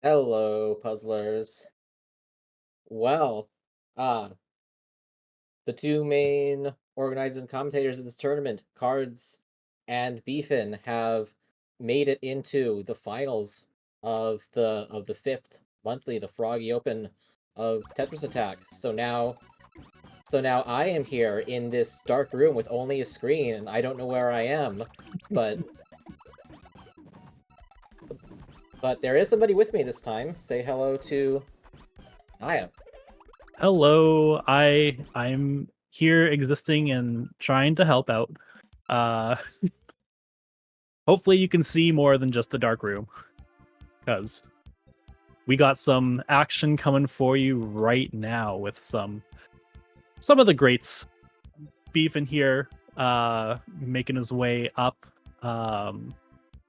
Hello, puzzlers. Well, uh, the two main organizers and commentators of this tournament, Cards and Beefin, have made it into the finals of the fifth monthly, the Froggy Open of Tetris Attack. So now I am here in this dark room with only a screen, and I don't know where I am, but but there is somebody with me this time. Say hello to Aya. Hello, I'm here existing and trying to help out. Uh Hopefully you can see more than just the dark room cuz we got some action coming for you right now with some of the greats beefing here making his way up.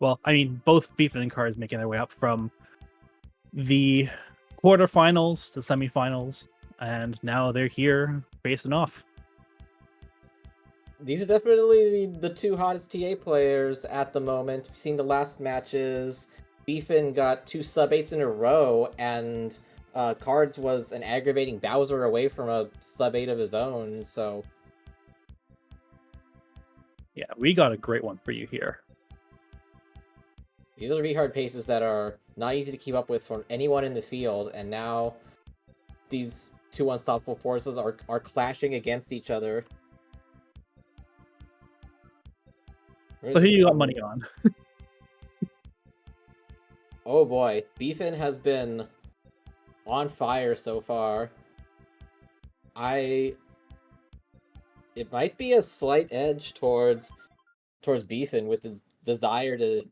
Well, I mean both beefing and Cards making their way up from the quarterfinals to semifinals, and now they're here facing off. These are definitely the two hottest TA players at the moment. We've seen the last matches. Beefin got two sub-8s in a row, and Cards was an aggravating Bowser away from a sub-8 of his own, so... Yeah, we got a great one for you here. These are really hard paces that are not easy to keep up with for anyone in the field, and now these two unstoppable forces are clashing against each other. So who you got money on? Oh boy, Beefin has been on fire so far. It might be a slight edge towards Beefin with his desire to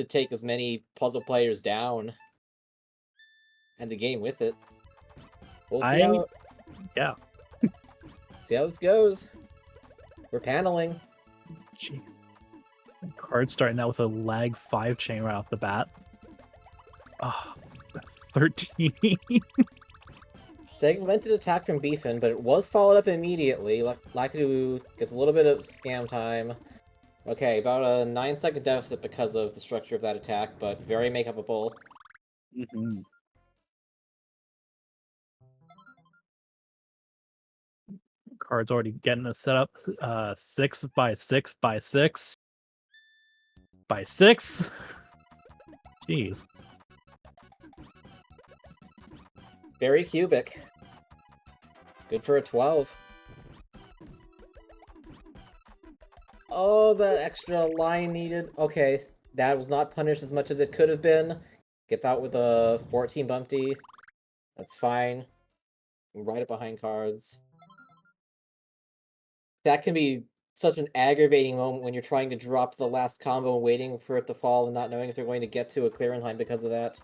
take as many puzzle players down and the game with it. We'll see I how yeah. this goes. We're paneling. Jeez. Card starting out with a lag 5 chain right off the bat. Oh, 13. Segmented attack from Beefin, but it was followed up immediately. Lakitu gets a little bit of scam time. Okay, about a 9-second deficit because of the structure of that attack, but very make-upable. Mm-hmm. Card's already getting a setup. 6 by 6 by 6 by 6. Jeez. Very cubic. Good for a 12. Oh, the extra line needed. Okay, that was not punished as much as it could have been. Gets out with a 14 bumpty. That's fine. Right up behind Cards. That can be such an aggravating moment when you're trying to drop the last combo and waiting for it to fall and not knowing if they're going to get to a clearing time because of that.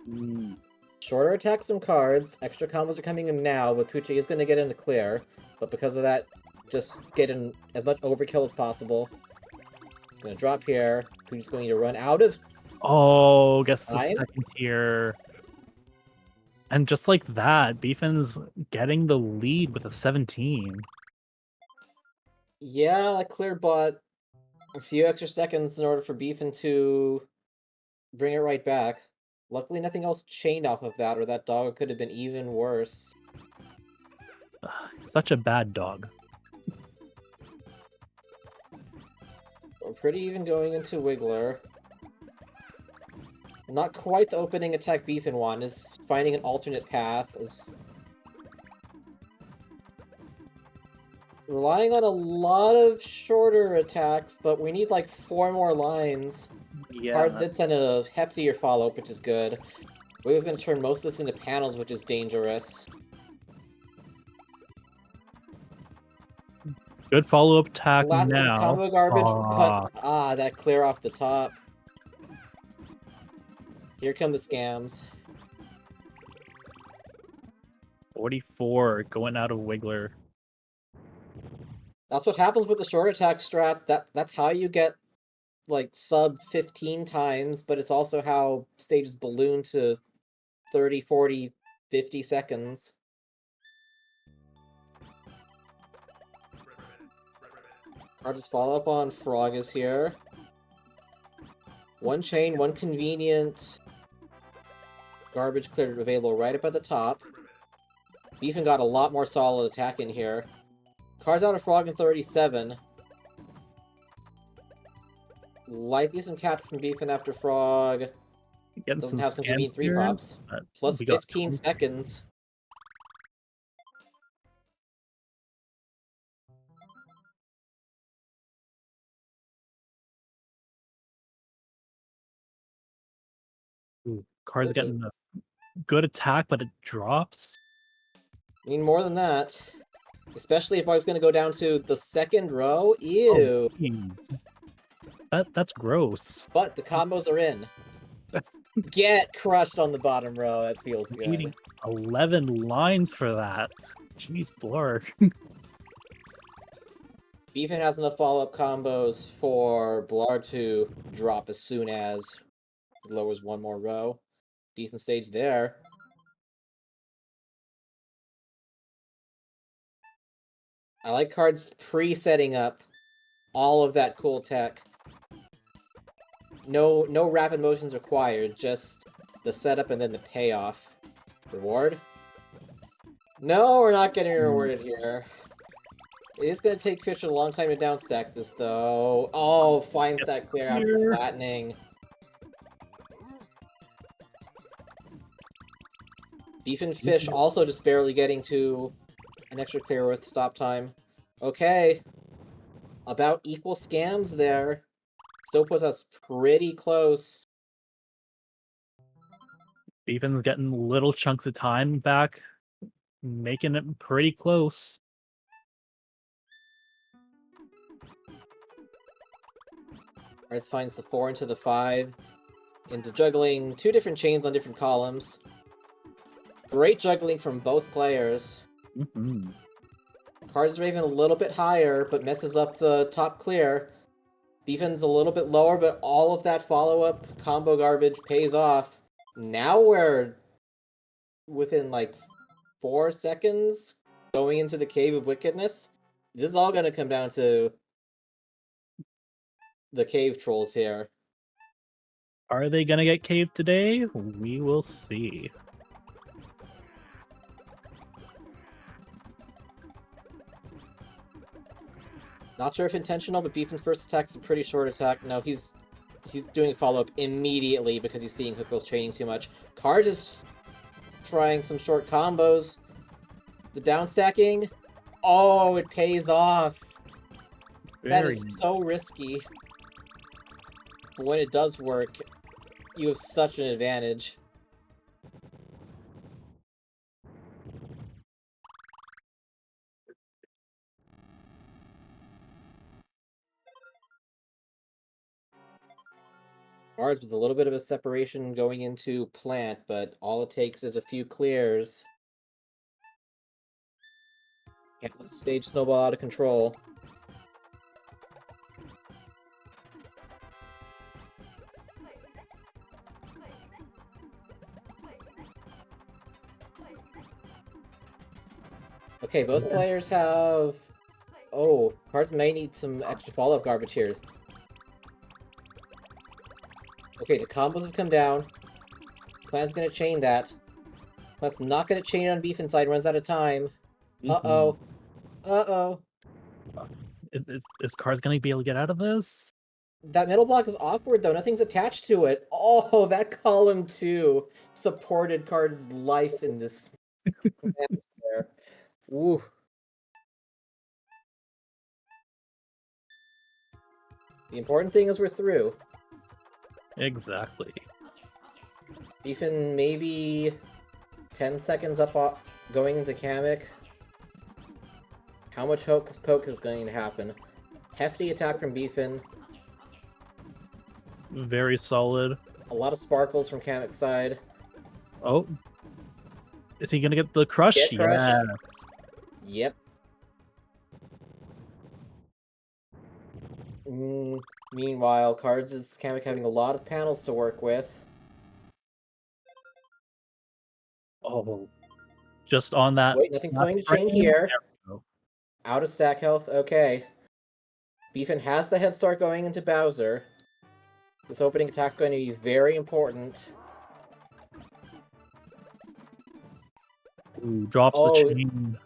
Mm. Shorter attacks from Cards. Extra combos are coming in now, but Pucci is going to get in the clear. But because of that, just get in as much overkill as possible. It's going to drop here. Pucci's going to run out of Oh, gets the time. second tier. And just like that, Beefin's getting the lead with a 17. Yeah, that clear bought a few extra seconds in order for Beefin to bring it right back. Luckily, nothing else chained off of that, or that dog could have been even worse. Such a bad dog. We're pretty even going into Wiggler. Not quite the opening attack Beefin one, is finding an alternate path, is relying on a lot of shorter attacks, but we need like 4 more lines. Cards Yeah. did send a heftier follow-up, which is good. Wiggler's gonna turn most of this into panels, which is dangerous. Good follow-up attack Last moment now. combo garbage, but that clear off the top. Here come the scams. 44 going out of Wiggler. That's what happens with the short attack strats. That's how you get like sub 15 times, but it's also how stages balloon to 30, 40, 50 seconds. I'll just follow up on Frog is here. One chain, one convenient. Garbage cleared available right up at the top. Beefin got a lot more solid attack in here. Cards out of Frog in 37. Likely some catch from Beefin after Frog. Getting Doesn't some have some scan convenient 3 clearance. pops. But Plus he got 15 seconds. Ooh, Card's Ooh. getting a good attack, but it drops. I mean, more than that. Especially if I was going to go down to the second row. Oh, Ew. jeez. That's gross. But the combos are in. Get crushed on the bottom row. That feels good. Needing 11 lines for that. Jeez, Blarg. Beefin has enough follow-up combos for Blarg to drop as soon as it lowers one more row. Decent stage there. I like Cards pre-setting up all of that cool tech. No rapid motions required, just the setup and then the payoff. Reward? No, we're not getting rewarded here. It is going to take Fisher a long time to downstack this, though. Oh, finds that clear after flattening. Beef and Fish also just barely getting to an extra clear with stop time. Okay. About equal scams there. Still puts us pretty close. Even getting little chunks of time back, making it pretty close. Rice finds the 4 into the 5. Into juggling 2 different chains on different columns. Great juggling from both players. Cards Raven a little bit higher, but messes up the top clear. Beefin's a little bit lower, but all of that follow-up combo garbage pays off. Now we're within like 4 seconds going into the Cave of Wickedness. This is all going to come down to the cave trolls here. Are they gonna get caved today? We will see. Not sure if intentional, but Beefin's first attack is a pretty short attack. No, he's doing a follow-up immediately because he's seeing Hookbill's training too much. Card is trying some short combos. The downstacking, oh, it pays off. That is so risky. But when it does work, you have such an advantage. Ours with a little bit of a separation going into plant, but all it takes is a few clears. Can't let the stage snowball out of control. Okay, both players have... Oh, Cards may need some extra follow-up garbage here. Okay, the combos have come down. Plan's gonna chain that. Plan's not gonna chain on Beef inside, runs out of time. Uh-oh. Uh-oh. Is Cars gonna be able to get out of this? That middle block is awkward, though. Nothing's attached to it. Oh, that column, too, supported Card's life in this there. Ooh. The important thing is we're through. Exactly. Beefin maybe 10 seconds up going into Kamek. How much Hocus Pocus is going to happen? Hefty attack from Beefin. Very solid. A lot of sparkles from Kamek's side. Oh. Is he gonna get the crush? Get crushed? Yes. Yep. Meanwhile, Cards is Kamek having a lot of panels to work with. Oh. Just on that. Wait, nothing's going to chain here. Out of stack health, okay. Beefin has the head start going into Bowser. This opening attack's going to be very important. Ooh, drops the Oh, chain.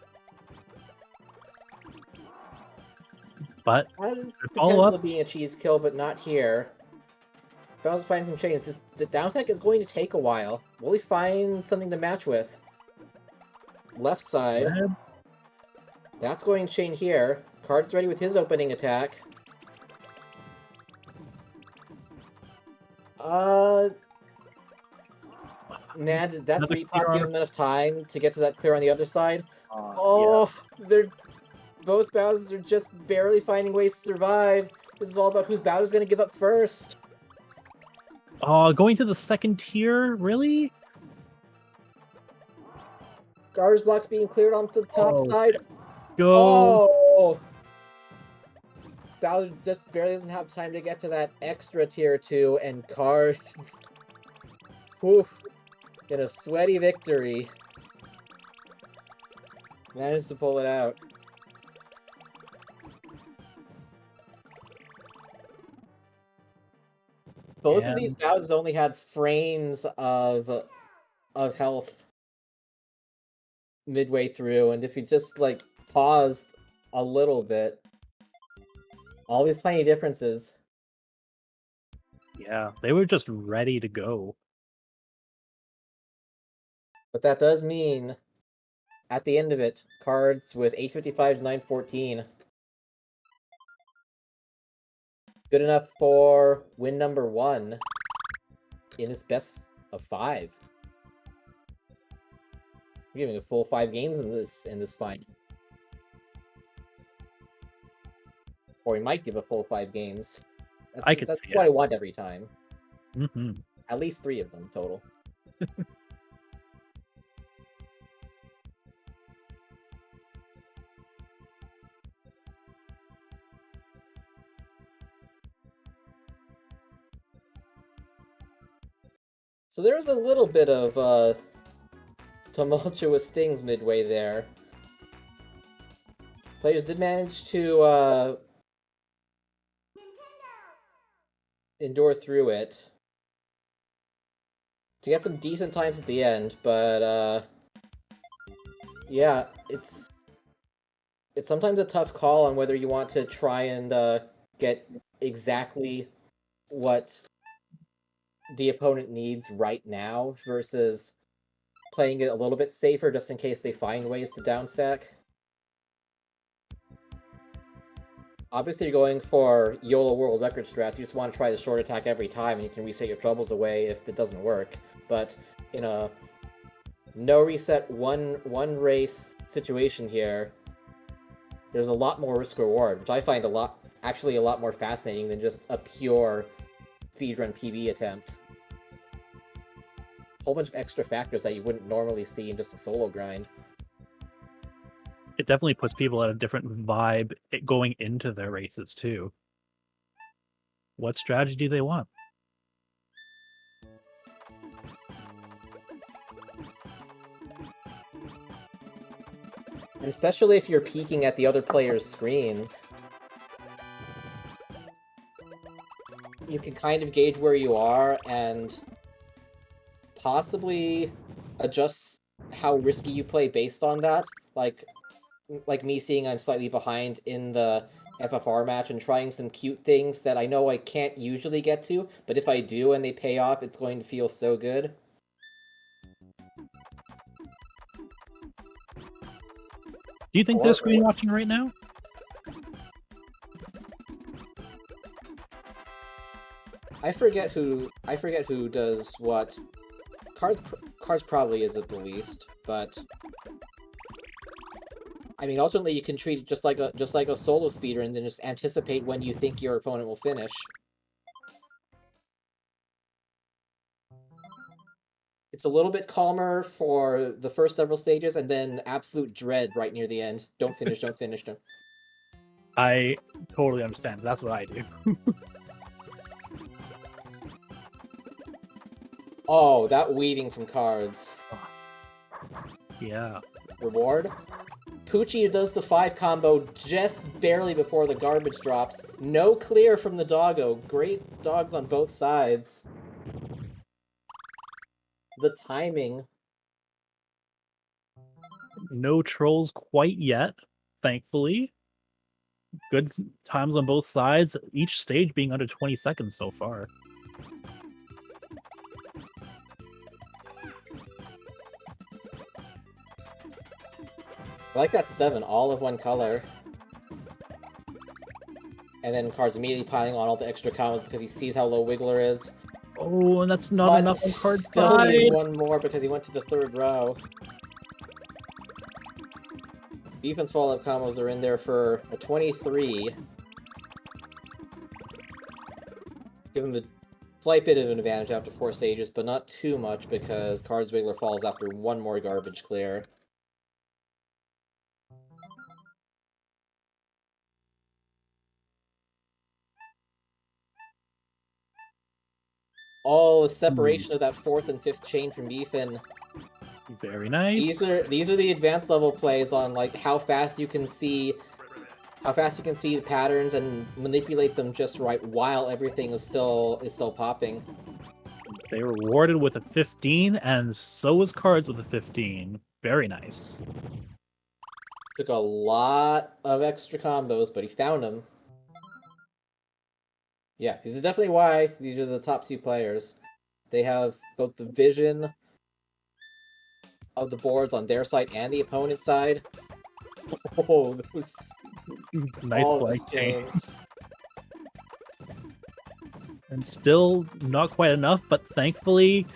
But has good follow potential up. of being a cheese kill, but not here. Bowser's finding some chains. The down stack is going to take a while. Will he find something to match with? Left side. Red. That's going to chain here. Card's ready with his opening attack. Man, did that Another 3-pop give speedrun. him enough time to get to that clear on the other side? Yeah. Oh, they're both Bowsers are just barely finding ways to survive. This is all about whose Bowser's gonna give up first. Going to the second tier, really? Garbage blocks being cleared on the top Oh, side. go. Oh! Bowser just barely doesn't have time to get to that extra tier 2, and Cards. Whew. In a sweaty victory. Managed to pull it out. Both of these And Bowsers only had frames of health midway through, and if you just, like, paused a little bit, all these tiny differences. yeah, they were just ready to go. But that does mean, at the end of it, Cards with 855 to 914. Good enough for win number 1 in this best of 5. We're giving a full 5 games in this fight. Or we might give a full 5 games. I could That's see what it. I want every time. Hmm. At least 3 of them total. So there was a little bit of tumultuous things midway there. Players did manage to endure through it to get some decent times at the end, but yeah, it's sometimes a tough call on whether you want to try and get exactly what the opponent needs right now versus playing it a little bit safer just in case they find ways to downstack. Obviously, you're going for YOLO World Record strats. You just want to try the short attack every time, and you can reset your troubles away if it doesn't work. But in a no reset one race situation here, there's a lot more risk reward, which I find a lot more fascinating than just a pure speedrun PB attempt. A whole bunch of extra factors that you wouldn't normally see in just a solo grind. It definitely puts people at a different vibe going into their races too. What strategy do they want? And especially if you're peeking at the other player's screen, you can kind of gauge where you are and possibly adjust how risky you play based on that. Like me seeing I'm slightly behind in the FFR match and trying some cute things that I know I can't usually get to, but if I do and they pay off, it's going to feel so good. Do you think they're screen watching right now? I forget who does what. Cards probably is at the least, but I mean, ultimately you can treat it just like a solo speedrun and just anticipate when you think your opponent will finish. It's a little bit calmer for the first several stages, and then absolute dread right near the end. Don't finish, don't finish, don't. I totally understand. That's what I do. Oh, that weaving from Cards. Yeah. Reward? Poochie does the 5 combo just barely before the garbage drops. No clear from the doggo. Great dogs on both sides. The timing. No trolls quite yet, thankfully. Good times on both sides, each stage being under 20 seconds so far. I like that 7, all of one color. And then Card's immediately piling on all the extra combos because he sees how low Wiggler is. Oh, and that's not But enough on Card's still need side. one more because he went to the 3rd row. Defense follow-up combos are in there for a 23. Give him a slight bit of an advantage after 4 stages, but not too much because Card's Wiggler falls after one more garbage clear. Oh, the separation of that 4th and 5th chain from Beefin. Very nice. These are the advanced level plays on like how fast you can see the patterns and manipulate them just right while everything is still popping. They were rewarded with a 15, and so was Cards with a 15. Very nice. Took a lot of extra combos, but he found them. Yeah, this is definitely why these are the top 2 players. They have both the vision of the boards on their side and the opponent's side. Oh, those Nice all flag those chain. chains. And still not quite enough, but thankfully,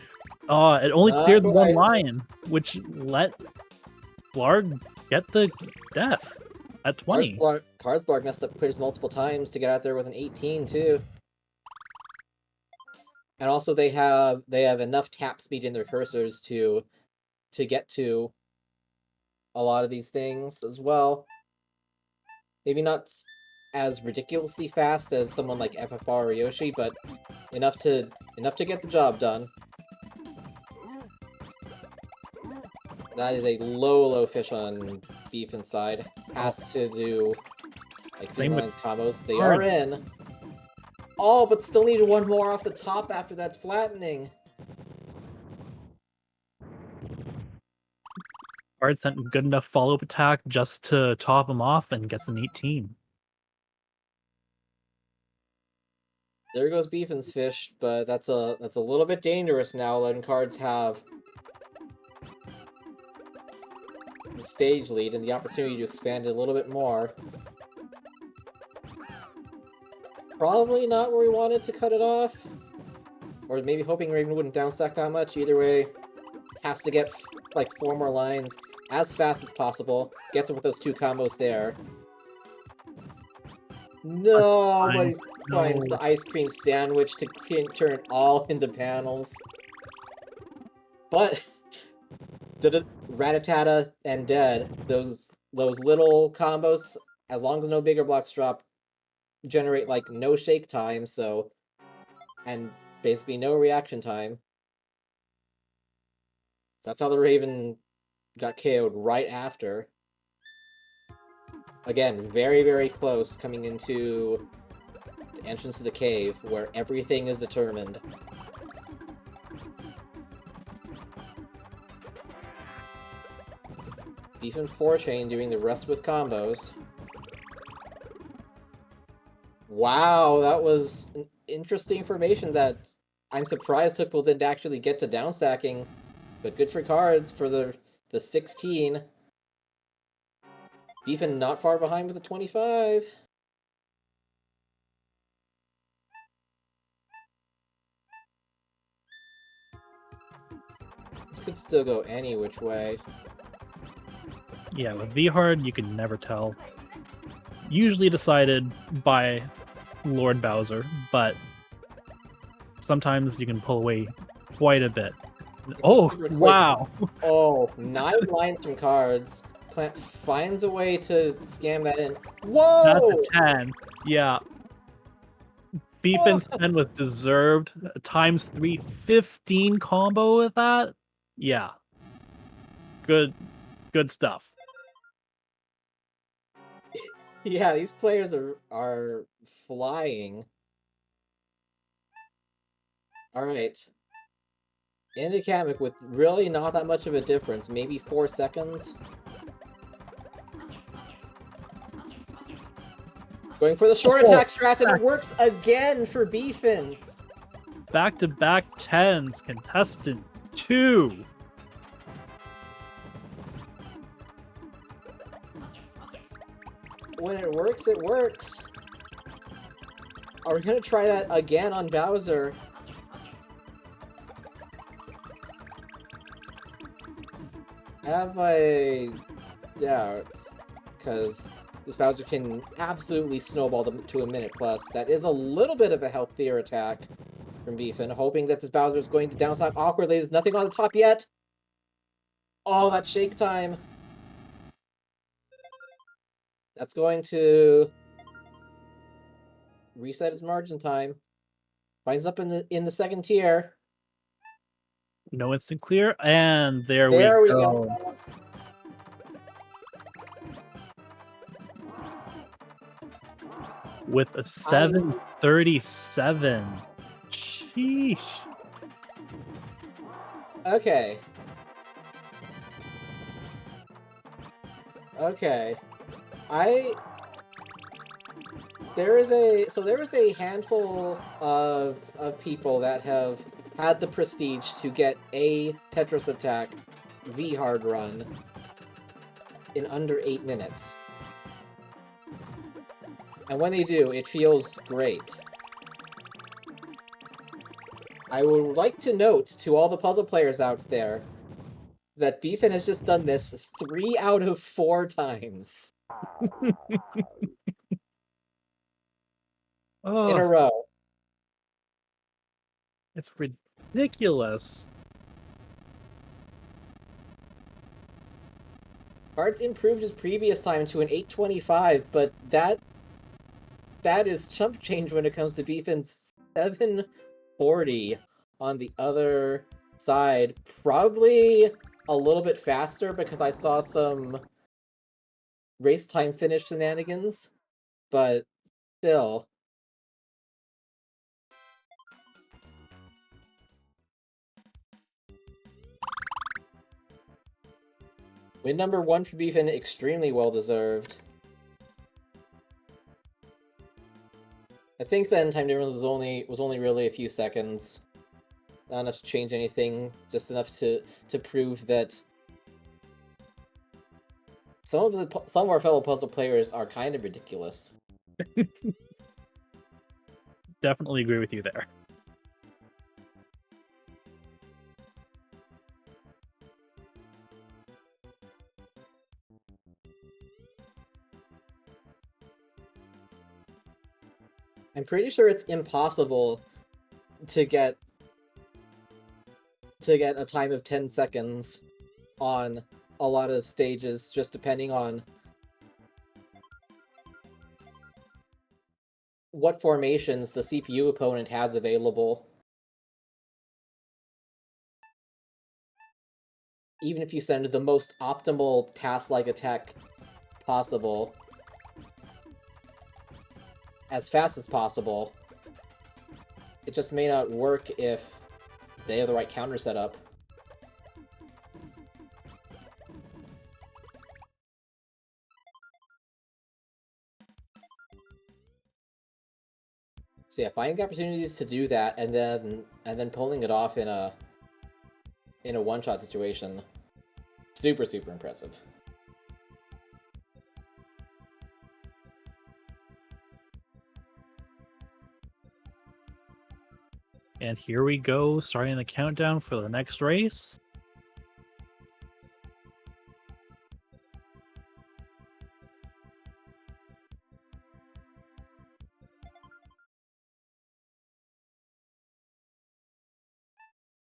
it only Not cleared one quite. line, which let Blarg get the death at 20. Carsblarg messed up clears multiple times to get out there with an 18 too. And also they have enough tap speed in their cursors to get to a lot of these things as well. Maybe not as ridiculously fast as someone like FFR or Yoshi, but enough to get the job done. That is a low fish on Beef inside. Has to do like Same with Lines combos. They are Card. in. Oh, but still needed one more off the top after that flattening. Card sent a good enough follow-up attack just to top him off and gets an 18. There goes Beefin's fish, but that's a little bit dangerous now, letting Cards have the stage lead and the opportunity to expand it a little bit more. Probably not where we wanted to cut it off. Or maybe hoping Raven wouldn't downstack that much. Either way, has to get like 4 more lines as fast as possible. Gets it with those 2 combos there. No, but he finds the ice cream sandwich to turn it all into panels. But the Rattata and Dead, those little combos, as long as no bigger blocks drop, generate like no shake time, so and basically no reaction time. So that's how the Raven got KO'd right after. Again, very close coming into the entrance to the cave where everything is determined. Defense 4-chain doing the rest with combos. Wow, that was an interesting formation that I'm surprised Hookbull didn't actually get to downstacking, but good for Cards for the 16. Beefin not far behind with a 25. This could still go any which way. Yeah, with V-Hard, you can never tell. Usually decided by Lord Bowser, but sometimes you can pull away quite a bit. Oh, wow! Oh, 9 lines from Cards. Plant finds a way to scam that in. Whoa! That's a 10. Yeah. Beefin's 10 was deserved. Times 3, 15 combo with that? Yeah. Good stuff. Yeah, these players are flying. Alright. Indicamic with really not that much of a difference, maybe 4 seconds. Going for the short Oh, attack strat, and it works again for Beefin. Back-to-back 10s, contestant 2. When it works, it works. Are we gonna try that again on Bowser? I have my doubts, because this Bowser can absolutely snowball them to a minute plus. That is a little bit of a healthier attack from Beefin, hoping that this Bowser is going to downside awkwardly. There's nothing on the top yet. Oh, that shake time. That's going to reset his margin time. Finds up in the second tier. No instant clear, and there we There we go. go. With a 737. Sheesh. Okay. Okay. There is a handful of people that have had the prestige to get a Tetris Attack V hard run in under 8 minutes. And when they do, it feels great. I would like to note to all the puzzle players out there that Beefin has just done this 3 out of 4 times in Oh, a row. it's ridiculous. Cards improved his previous time to an 825, but that is chump change when it comes to Beefin's 740 on the other side. Probably a little bit faster because I saw some race time finish shenanigans, but still. Win number 1 for Beefin, extremely well deserved. I think the end time difference was only really a few seconds. Not enough to change anything, just enough to prove that some of our fellow puzzle players are kind of ridiculous. Definitely agree with you there. I'm pretty sure it's impossible to get a time of 10 seconds on a lot of stages, just depending on what formations the CPU opponent has available. Even if you send the most optimal task-like attack possible as fast as possible, it just may not work if they have the right counter set up. So yeah, finding opportunities to do that and then pulling it off in a one-shot situation, super impressive. And here we go, starting the countdown for the next race.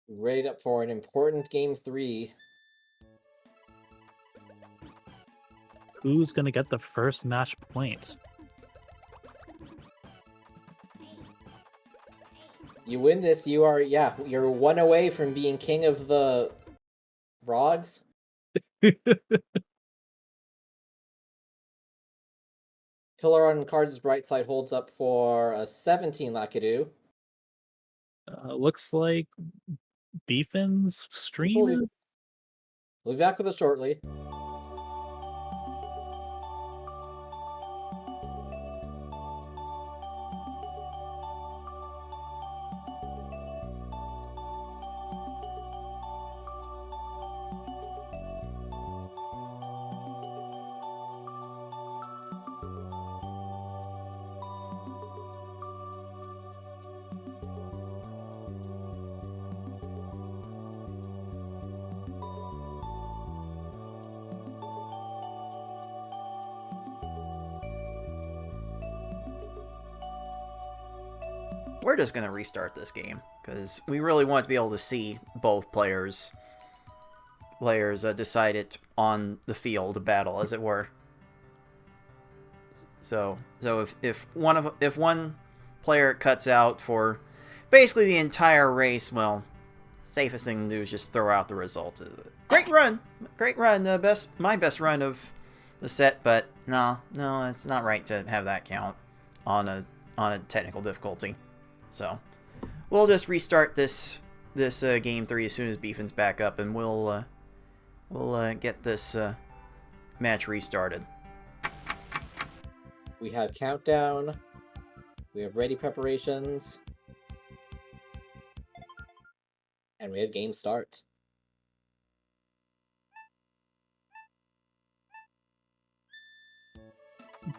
Ready up for an important game 3. Who's gonna get the first match point? You win this, you're 1 away from being king of the Frogs. Pillar on Cards' bright side holds up for a 17 Lakitu. Looks like Beefin's stream is... We'll be back with it shortly. we're just going to restart this game, because we really want to be able to see both players decide it on the field battle, as it were. So if one player cuts out for basically the entire race, well, safest thing to do is just throw out the result. Great run, my best run of the set, but no, it's not right to have that count on a technical difficulty. So we'll just restart this game 3 as soon as Beefin's back up, and we'll get this match restarted. We have countdown. We have ready preparations. And we have game start.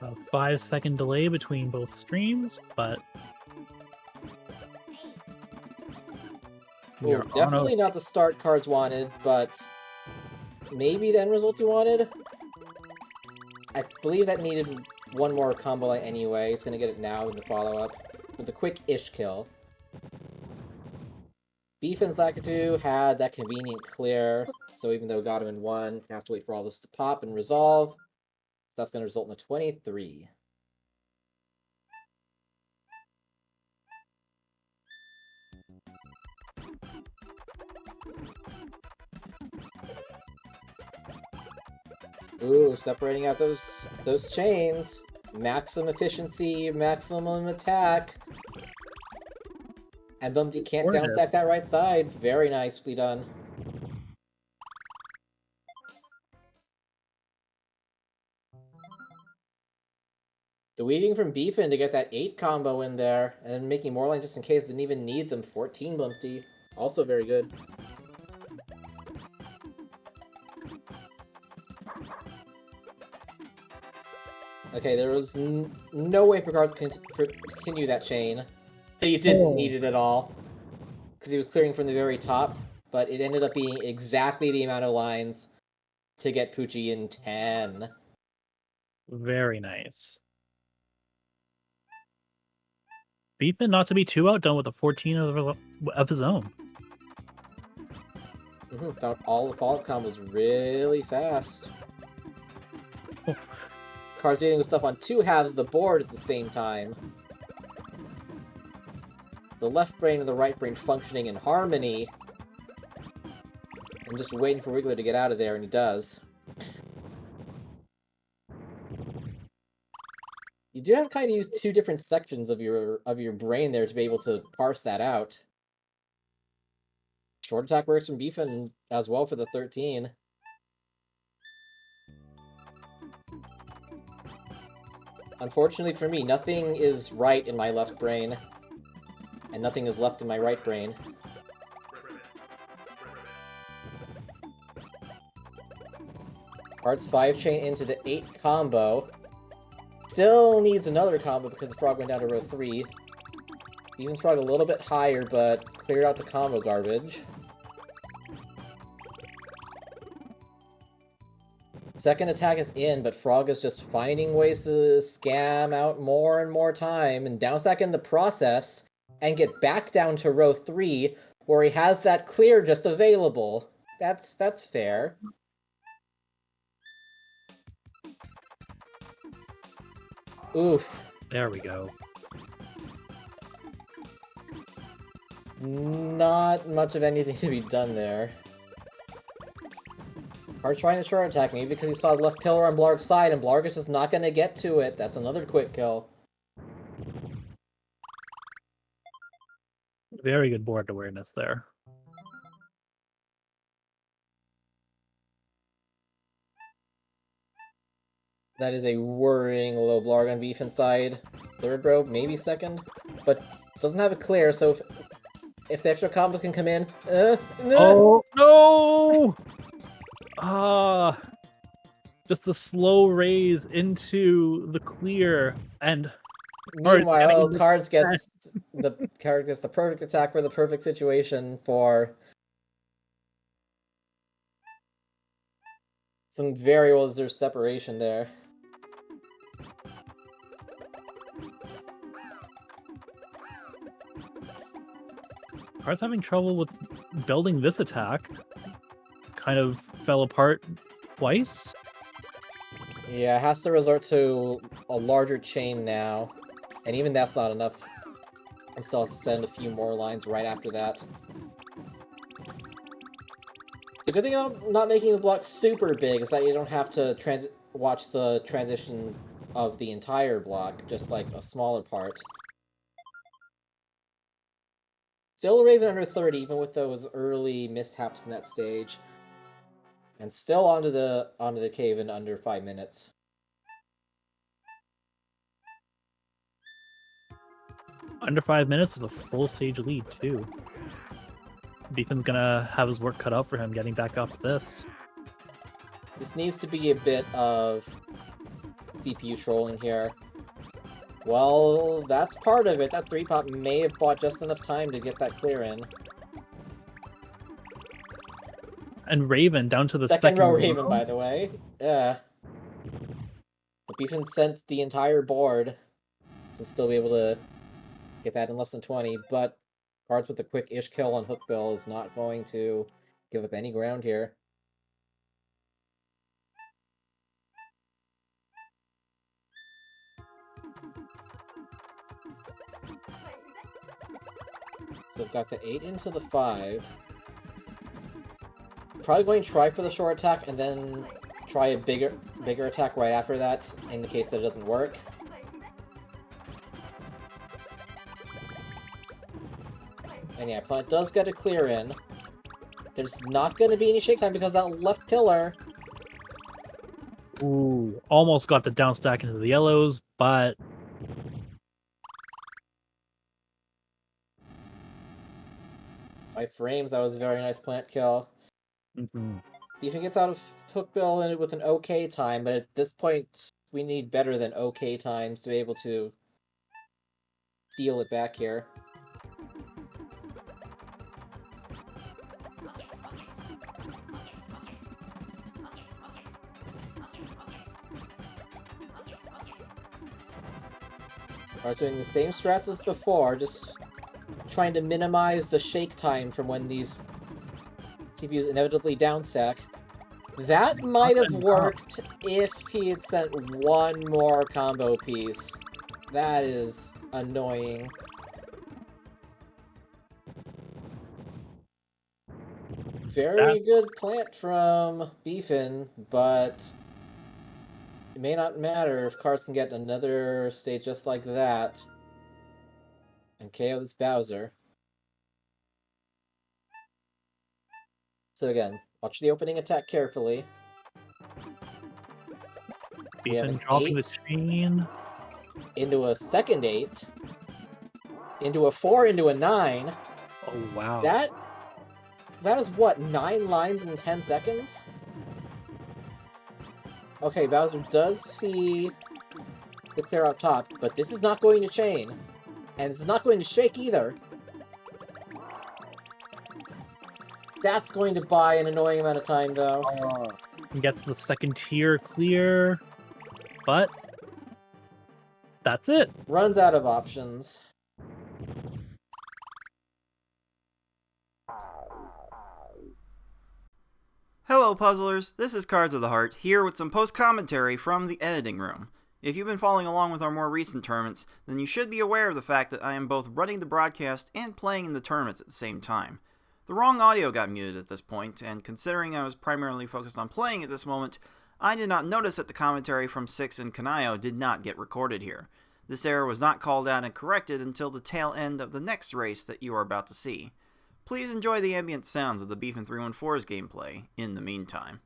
About 5-second delay between both streams, but we are definitely not the start cards wanted, but maybe the end result you wanted. I believe that needed one more combo line anyway. He's gonna get it now in the follow-up with a quick-ish kill. Beef and Zakatu had that convenient clear, so even though it got him in 1, he has to wait for all this to pop and resolve. So that's gonna result in a 23. Ooh, separating out those chains. Maximum efficiency, maximum attack. And Bumpty can't downstack that right side. Very nicely done. The weaving from Beefin to get that 8 combo in there, and making more lines just in case, didn't even need them. 14 Bumpty. Also very good. Okay, there was no way for Cards to continue that chain. He didn't need it at all. Because he was clearing from the very top, but it ended up being exactly the amount of lines to get Poochie in 10. Very nice. Beefin not to be too outdone with a 14 of his own. Found all the follow-up combos really fast. Oh. Cards dealing with stuff on 2 halves of the board at the same time. The left brain and the right brain functioning in harmony. And just waiting for Wiggler to get out of there, and he does. You do have to kind of use 2 different sections of your brain there to be able to parse that out. Short attack works from Beefin as well for the 13. Unfortunately for me, nothing is right in my left brain. And nothing is left in my right brain. Hearts 5 chain into the 8 combo. Still needs another combo because the frog went down to row 3. Even frog a little bit higher, but cleared out the combo garbage. Second attack is in, but Frog is just finding ways to scam out more and more time and downstack in the process and get back down to row 3 where he has that clear just available. That's fair. Oof. There we go. Not much of anything to be done there. Hard trying to short attack me because he saw the left pillar on Blarg's side, and Blarg is just not going to get to it. That's another quick kill. Very good board awareness there. That is a worrying low Blarg on Beef inside. Third row, maybe second, but doesn't have a clear, so if the extra combos can come in... Oh, no! Just the slow raise into the clear, and meanwhile, Cards gets the perfect attack for the perfect situation for some very well deserved separation there. Cards having trouble with building this attack. Kind of fell apart twice. Yeah, it has to resort to a larger chain now. And even that's not enough. And still send a few more lines right after that. The good thing about not making the block super big is that you don't have to watch the transition of the entire block, just like a smaller part. Still Raven under 30, even with those early mishaps in that stage. And still onto the cave in under 5 minutes. Under 5 minutes with a full stage lead, too. Beefin's gonna have his work cut out for him getting back up to this. This needs to be a bit of CPU trolling here. Well, that's part of it. That 3-pop may have bought just enough time to get that clear in. And Raven down to the Second row Raven, by the way. Yeah. But Beefin sent the entire board to still be able to get that in less than 20, but Cards with a quick-ish kill on Hookbill is not going to give up any ground here. So we've got the 8 into the 5. Probably going to try for the short attack and then try a bigger attack right after that in the case that it doesn't work. And yeah, Planet does get a clear in. There's not going to be any shake time because that left pillar... Ooh, almost got the down stack into the yellows, but 5 frames, that was a very nice plant kill. Beefin gets out of Hookbill with an okay time, but at this point, we need better than okay times to be able to steal it back here. Alright, so in the same strats as before, just trying to minimize the shake time from when these CPUs inevitably downstack. That might have worked if he had sent one more combo piece. That is annoying. Very good plant from Beefin, but it may not matter if Cards can get another stage just like that and KO this Bowser. So again, watch the opening attack carefully. Beefin dropping the chain. Into a second 8. Into a 4, into a 9. Oh, wow. That is what, 9 lines in 10 seconds? Okay, Bowser does see the clear up top, but this is not going to chain. And this is not going to shake either. That's going to buy an annoying amount of time, though. Gets the second tier clear, but that's it. Runs out of options. Hello puzzlers, this is Cards of the Heart, here with some post-commentary from the editing room. If you've been following along with our more recent tournaments, then you should be aware of the fact that I am both running the broadcast and playing in the tournaments at the same time. The wrong audio got muted at this point, and considering I was primarily focused on playing at this moment, I did not notice that the commentary from Six and Kanayo did not get recorded here. This error was not called out and corrected until the tail end of the next race that you are about to see. Please enjoy the ambient sounds of the thebfin314's gameplay in the meantime.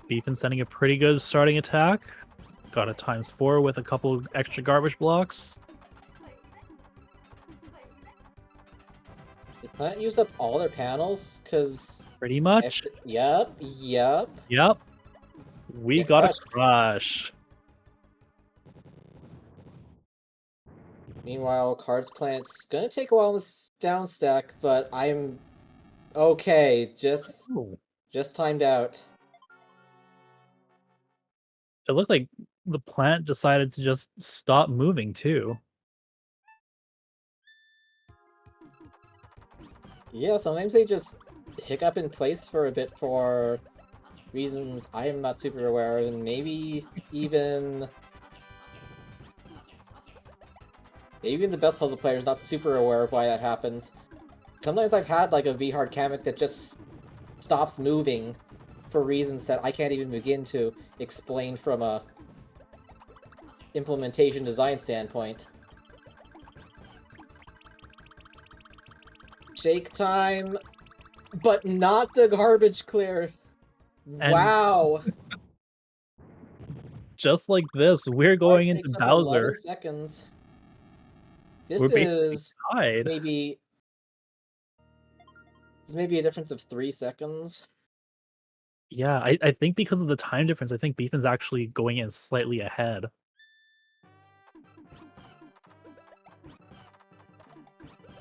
Beefin sending a pretty good starting attack. Got a ×4 with a couple extra garbage blocks. Did Plant use up all their panels? Cause Pretty much. yep. Yep. We Get got a crushed. crush. Meanwhile, Cards Plant's gonna take a while in this down stack, but I'm okay. Just Ooh. timed out. It looked like the plant decided to just stop moving too. Yeah, sometimes they just hiccup in place for a bit for reasons I am not super aware of, and maybe even the best puzzle player is not super aware of why that happens. Sometimes I've had like a V-hard Kamek that just stops moving for reasons that I can't even begin to explain from a implementation design standpoint. Shake time, but not the garbage clear. And Wow. just like this, we're Cards going into takes up 11 Bowser. seconds. We're This basically is tied. maybe a difference of 3 seconds. Yeah, I think because of the time difference, I think Beefin's actually going in slightly ahead.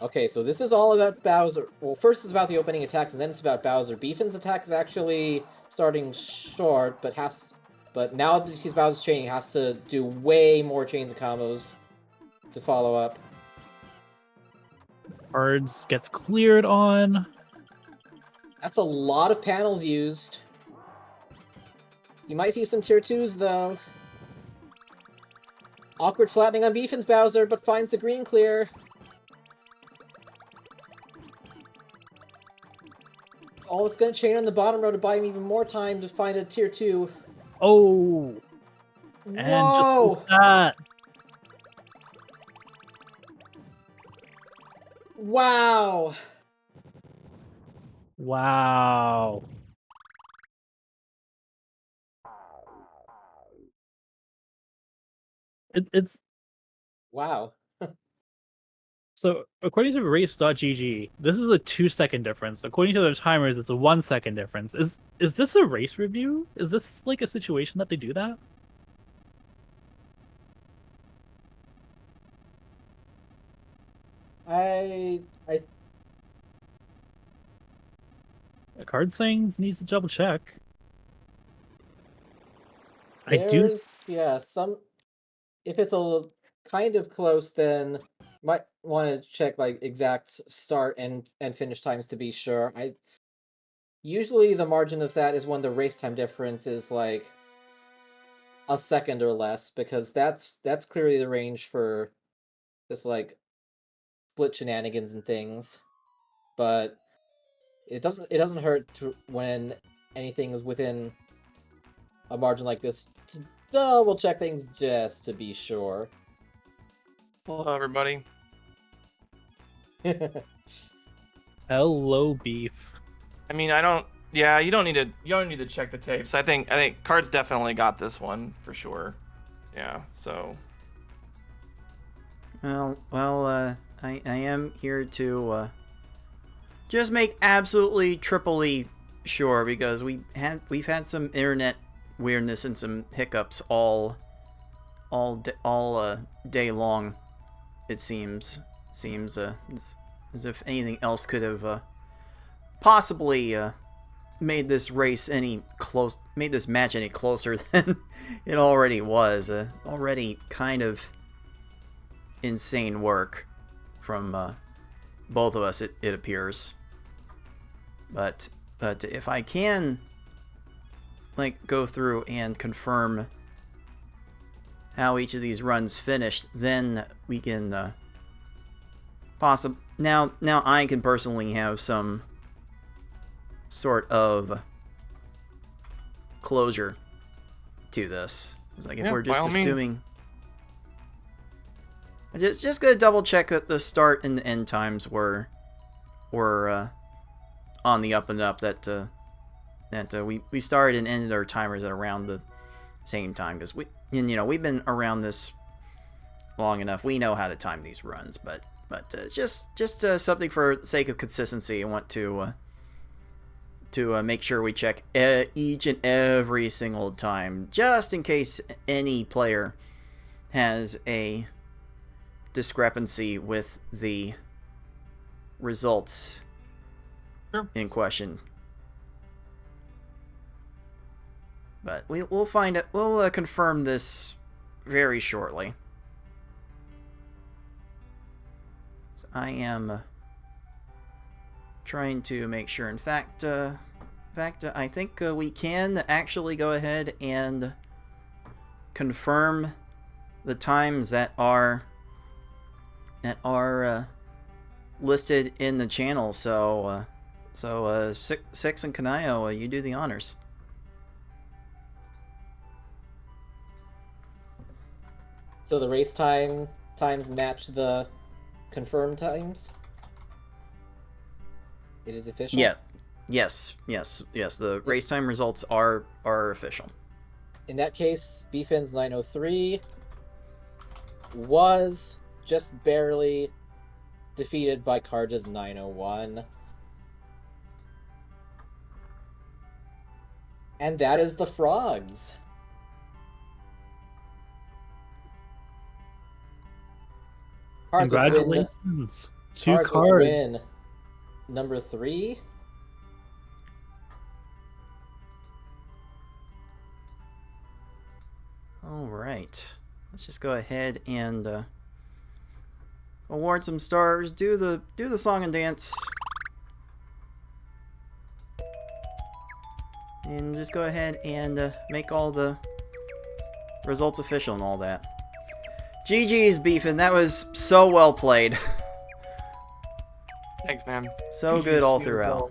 Okay, so this is all about Bowser. Well, first it's about the opening attacks, and then it's about Bowser. Beefin's attack is actually starting short, but now that he sees Bowser's chain, he has to do way more chains of combos to follow up. Cards gets cleared on. That's a lot of panels used. You might see some tier 2s, though. Awkward flattening on Beefin's Bowser, but finds the green clear. Oh, it's gonna chain on the bottom row to buy him even more time to find a tier 2. Oh, and just like Whoa! that. Wow! Wow. It's Wow. so according to race.gg, this is a 2-second difference. According to their timers, it's a 1-second difference. Is this a race review? Is this like a situation that they do that? I Card Sings needs to double check. I do. there's some if it's a kind of close, then might want to check like exact start and finish times to be sure. I usually the margin of that is when the race time difference is like a second or less, because that's clearly the range for this like split shenanigans and things. But it doesn't hurt to when anything is within a margin like this to double check things just to be sure. Hello, everybody. Hello, Beef. I mean, I don't. Yeah, you don't need to check the tapes. I think Cards definitely got this one for sure. Yeah. So. I am here to just make absolutely triply sure, because we've had some internet weirdness and some hiccups all day long. It seems as if anything else could have possibly made this match any closer than it already was. Already kind of insane work from both of us, it appears. But if I can like go through and confirm how each of these runs finished, then we can now I can personally have some sort of closure to this. It's like, if Yeah, we're just by all means. assuming, I just gotta double check that the start and the end times were on the up and up. That we started and ended our timers at around the same time, because we've been around this long enough. We know how to time these runs, but But just something for the sake of consistency. I want to make sure we check each and every single time, just in case any player has a discrepancy with the results in question. But we'll find it. We'll confirm this very shortly. So I am trying to make sure. In fact, I think we can actually go ahead and confirm the times that are listed in the channel. So Six and Kanayo, you do the honors. So the race times match the confirmed times? It is official? Yeah. Yes. The race time results are official. In that case, bfin's 903 was just barely defeated by Cards' 901. And that is the Frogs. Cards with win, Congratulations to Cards with Cards. win number 3. All right. Let's just go ahead and award some stars. Do the song and dance. And just go ahead and make all the results official and all that. GG's, Beefin. That was so well played. Thanks, man. So GG's good all to you as throughout. well.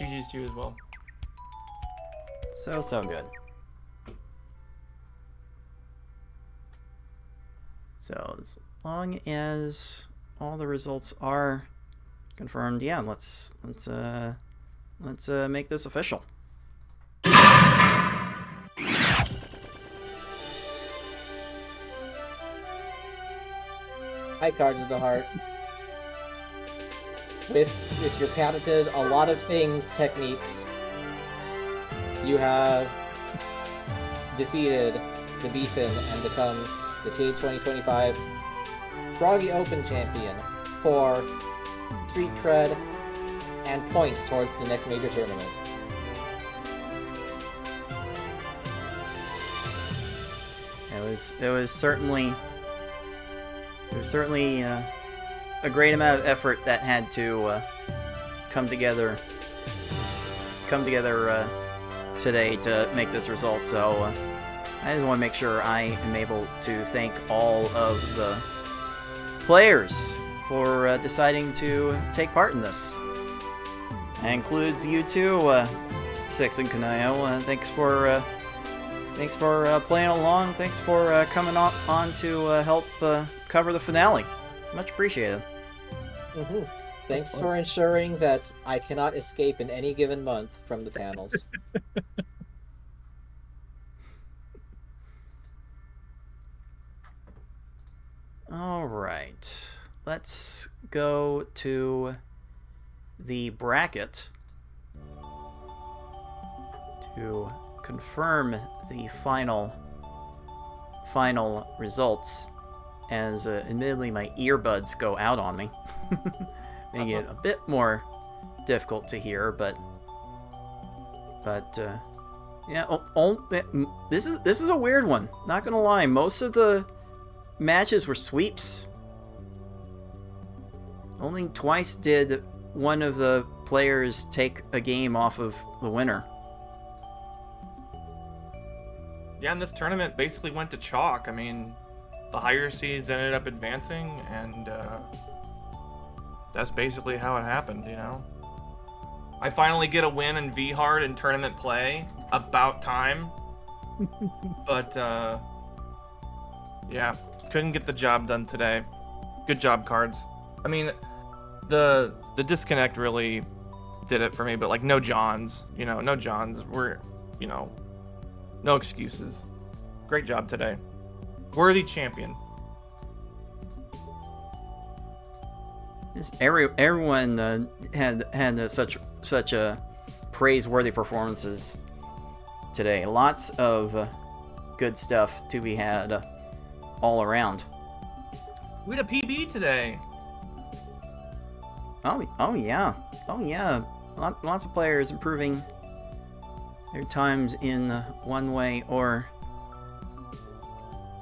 GG's to you as well. So good. So as long as all the results are confirmed, yeah, let's make this official. Hi, Cards of the Heart. With your patented a lot of things techniques, you have defeated the Bfin and become the TA 2025 Froggy Open champion for street cred and points towards the next major tournament. It was certainly a great amount of effort that had to come together today to make this result. So I just want to make sure I am able to thank all of the players for deciding to take part in this. That includes you too, Six and Kanayo. Thanks for playing along. Thanks for coming on to help cover the finale. Much appreciated. Mm-hmm. Thanks for ensuring that I cannot escape in any given month from the panels. All right, let's go to the bracket to confirm the final results, as admittedly my earbuds go out on me, making it a bit more difficult to hear, but yeah. This is a weird one, not gonna lie. Most of the matches were sweeps. Only twice did one of the players take a game off of the winner. Yeah, and this tournament basically went to chalk. I mean, the higher seeds ended up advancing, and that's basically how it happened, you know? I finally get a win in V-Hard in tournament play. About time. But, yeah, couldn't get the job done today. Good job, Cards. I mean, the disconnect really did it for me, but, like, no Johns. You know, no Johns. We're, you know, no excuses. Great job today. Worthy champion. Everyone had such praiseworthy performances today. Lots of good stuff to be had all around. We had a PB today. Oh yeah. Lots of players improving their times in one way or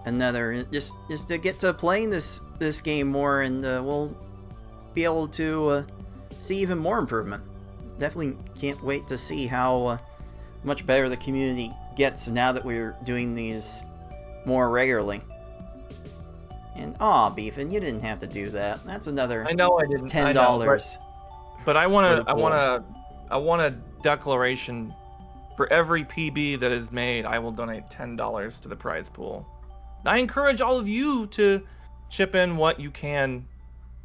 another. Just to get to playing this game more, and we'll be able to see even more improvement. Definitely can't wait to see how much better the community gets now that we're doing these more regularly. And Beefin, you didn't have to do that. That's another I know I didn't. $10. But I want a declaration. For every PB that is made, I will donate $10 to the prize pool. I encourage all of you to chip in what you can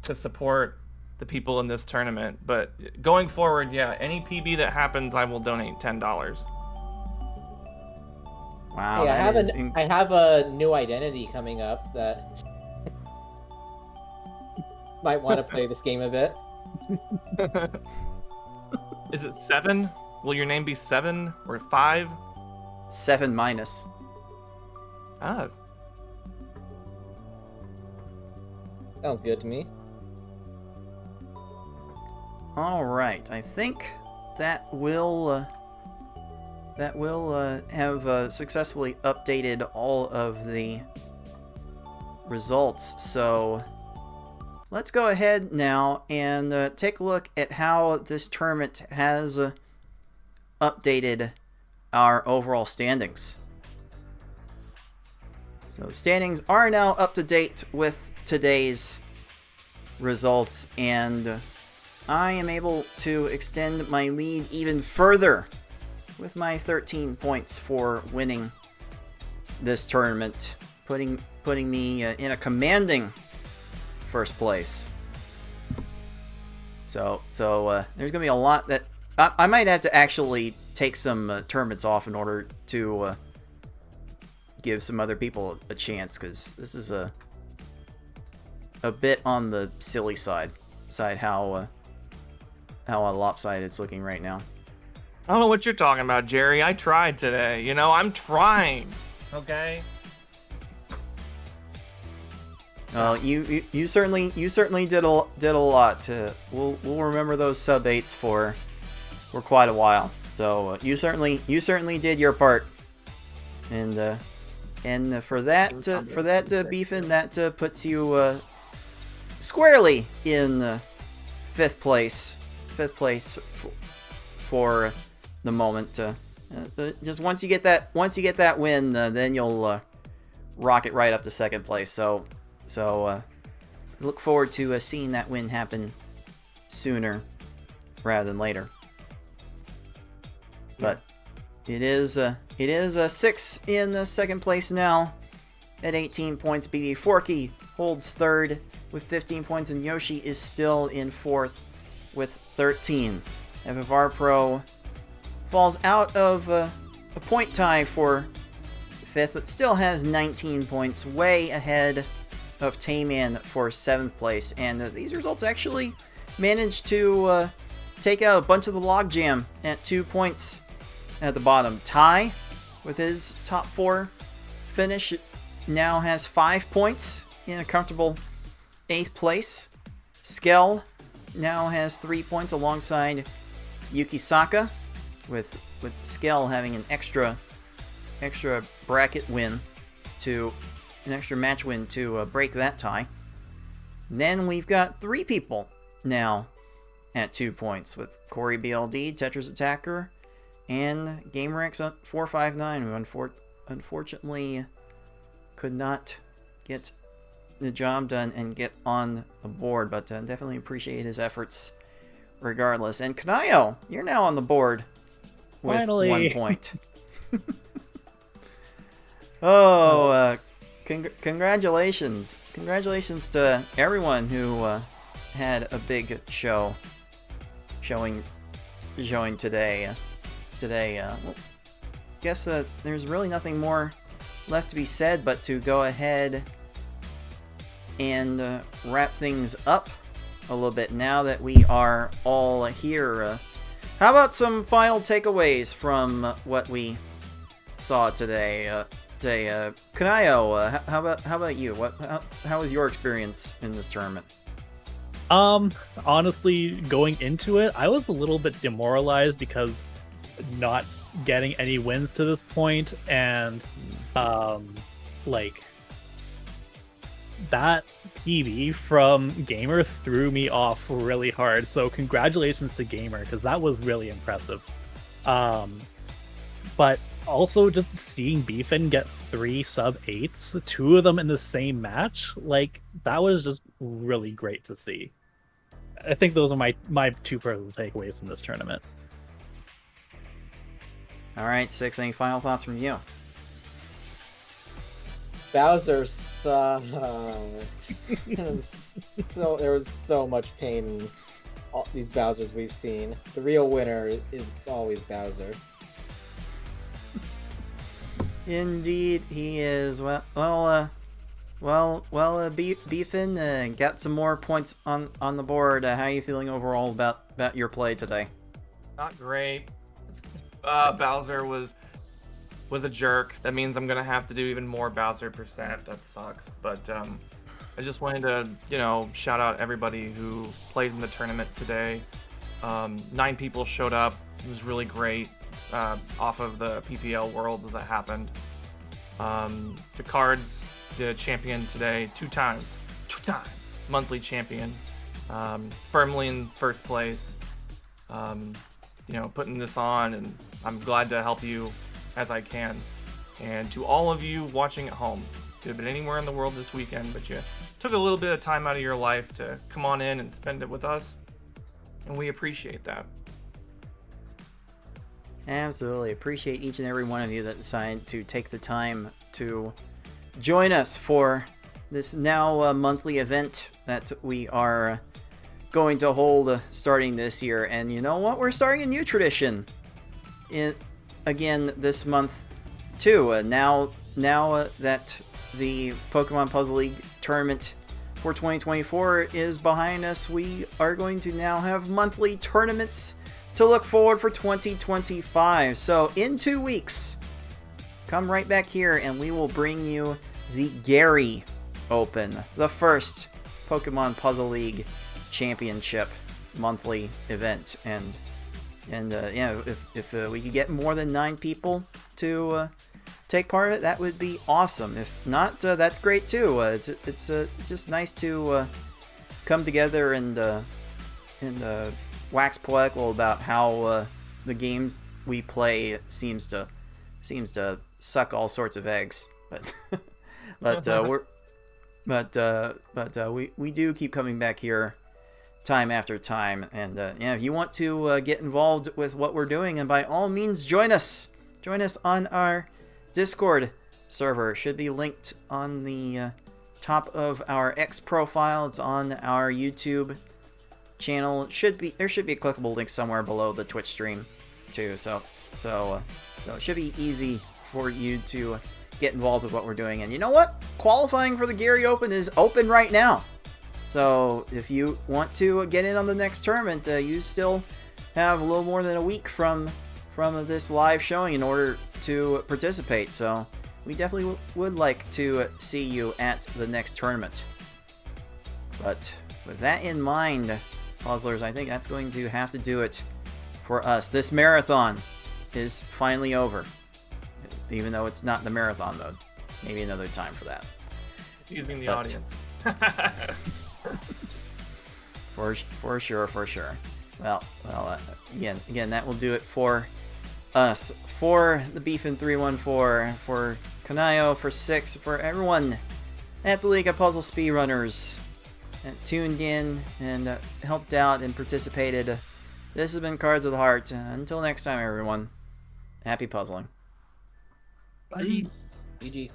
to support the people in this tournament. But going forward, yeah, any PB that happens, I will donate $10. Wow, Hey, I have a new identity coming up that might want to play this game a bit. Is it 7? Will your name be 7 or 5? 7 minus. Oh. Sounds good to me. All right, I think that will have successfully updated all of the results. So let's go ahead now and take a look at how this tournament has updated our overall standings. So the standings are now up to date with today's results, and I am able to extend my lead even further with my 13 points for winning this tournament, putting me in a commanding first place. So there's gonna be a lot that I might have to actually take some tournaments off in order to give some other people a chance, because this is a bit on the silly side how lopsided it's looking right now. I don't know what you're talking about, Jerry. I tried today. You know, I'm trying. Okay. Well, you certainly did a lot. We'll remember those sub-8s for quite a while. So you certainly did your part, and for that Beefin, that puts you squarely in fifth place for the moment. Just once you get that win, then you'll rocket right up to second place. So look forward to seeing that win happen sooner rather than later. But it is 6 in second place now at 18 points. BB Forky holds third with 15 points, and Yoshi is still in fourth with 13. FFR Pro falls out of a point tie for fifth, but still has 19 points, way ahead of Tayman for 7th place. And these results actually managed to take out a bunch of the logjam at 2 points at the bottom. Ty, with his top 4 finish, now has 5 points in a comfortable 8th place. Skell now has 3 points alongside Yukisaka, with Skell having an extra bracket win an extra match win to break that tie. And then we've got 3 people now at 2 points, with Corey BLD, Tetris Attacker, and GameRex459, who unfortunately could not get the job done and get on the board, but definitely appreciate his efforts regardless. And Kanayo, you're now on the board with Finally. 1 point. Congratulations to everyone who had a big showing today. Well, guess there's really nothing more left to be said but to go ahead and wrap things up a little bit now that we are all here. How about some final takeaways from what we saw today? Kanayo, how about you? How was your experience in this tournament? Honestly, going into it, I was a little bit demoralized because not getting any wins to this point, and like that PB from Gamer threw me off really hard. So congratulations to Gamer, because that was really impressive. But also just seeing Beefin get 3 sub-8s, 2 of them in the same match, like that was just really great to see. I think those are my 2 personal takeaways from this tournament. All right, Six, any final thoughts from you? Bowser sucks. There was so much pain in all these Bowsers we've seen. The real winner is always Bowser. Indeed, he is. Beefin, got some more points on the board. How are you feeling overall about your play today? Not great. Bowser was a jerk. That means I'm gonna have to do even more Bowser percent. That sucks. But I just wanted to, shout out everybody who played in the tournament today. 9 people showed up. It was really great. Off of the PPL Worlds that happened. The Cards, the champion today, two-time monthly champion, firmly in first place. Putting this on, and I'm glad to help you as I can. And to all of you watching at home, could have been anywhere in the world this weekend, but you took a little bit of time out of your life to come on in and spend it with us, and we appreciate that. Absolutely. Appreciate each and every one of you that decided to take the time to join us for this now monthly event that we are going to hold starting this year. And you know what? We're starting a new tradition again this month too. Now that the Pokemon Puzzle League tournament for 2024 is behind us, we are going to now have monthly tournaments to look forward for 2025. So in 2 weeks, come right back here and we will bring you the Gary Open, the first Pokemon Puzzle League Championship monthly event. And if we could get more than 9 people to take part of it, that would be awesome. If not, that's great too. It's just nice to come together and wax poetical about how the games we play seems to suck all sorts of eggs, we do keep coming back here time after time. And if you want to get involved with what we're doing, and by all means join us on our Discord server. It should be linked on the top of our X profile. It's on our YouTube channel. There should be a clickable link somewhere below the Twitch stream too, so it should be easy for you to get involved with what we're doing. And you know what? Qualifying for the Gary Open is open right now, so if you want to get in on the next tournament, you still have a little more than a week from this live showing in order to participate. So we definitely would like to see you at the next tournament. But with that in mind, Puzzlers, I think that's going to have to do it for us. This marathon is finally over. Even though it's not the marathon mode. Maybe another time for that. Excusing the audience. For sure. Well, again, that will do it for us. For the thebfin314, for Kanayo, for Six, for everyone at the League of Puzzle Speedrunners that tuned in and helped out and participated. This has been Cards of the Heart. Until next time, everyone, happy puzzling. Bye. GG.